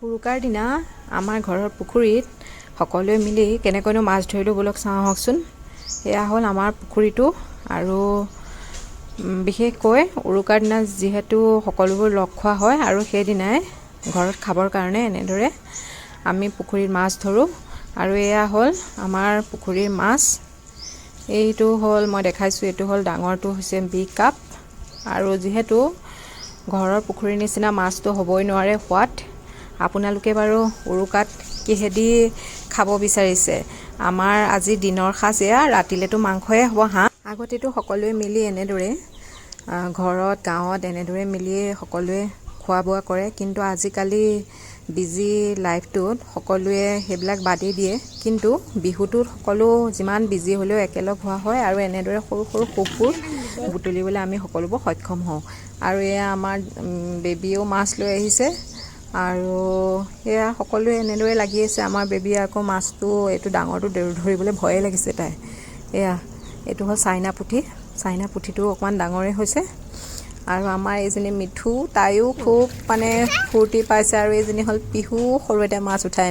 উৰুকাৰ দিনা আমাৰ ঘৰৰ পুখুৰীত সকলোৱে মিলি কেনেকৈনো মাছ ধৰিলোঁ ব'লক চাওঁ আহকচোন। এয়া হ'ল আমাৰ পুখুৰীটো আৰু বিশেষকৈ উৰুকাৰ দিনা যিহেতু সকলোবোৰ লগ খোৱা হয় আৰু সেইদিনাই ঘৰত খাবৰ কাৰণে এনেদৰে আমি পুখুৰীত মাছ ধৰোঁ। আৰু এয়া হ'ল আমাৰ পুখুৰীৰ মাছ। এইটো হ'ল মই দেখাইছোঁ, এইটো হ'ল ডাঙৰটো হৈছে বি কাপ। আৰু যিহেতু ঘৰৰ পুখুৰীৰ নিচিনা মাছটো হ'বই নোৱাৰে সোৱাদ। আপোনালোকে বাৰু উৰুকাত কিহেদি খাব বিচাৰিছে? আমাৰ আজি দিনৰ সাঁজ এয়া, ৰাতিলেতো মাংসয়ে হ'ব, হাঁহ। আগতেতো সকলোৱে মিলি এনেদৰে ঘৰত গাঁৱত এনেদৰে মিলি সকলোৱে খোৱা বোৱা কৰে, কিন্তু আজিকালি বিজি লাইফটোত সকলোৱে সেইবিলাক বাদেই দিয়ে। কিন্তু বিহুটোত সকলো যিমান বিজি হ'লেও একেলগ হোৱা হয় আৰু এনেদৰে সৰু সৰু সুখবোৰ বুটলিবলৈ আমি সকলোবোৰ সক্ষম হওঁ। আৰু এয়া আমাৰ বেবীয়েও মাছ লৈ আহিছে আৰু সেয়া সকলোৱে এনেদৰে লাগি আছে। আমাৰ বেবীয়ে আকৌ মাছটো এইটো ডাঙৰটো ধৰিবলৈ ভয়ে লাগিছে তাই। এইটো হ'ল চাইনা পুঠি। চাইনা পুঠিটো অকণমান ডাঙৰেই হৈছে। আৰু আমাৰ এইজনী মিঠু, তাইও খুব মানে ফূৰ্তি পাইছে। আৰু এইজনী হ'ল পিহু, সৰু এটা মাছ উঠাই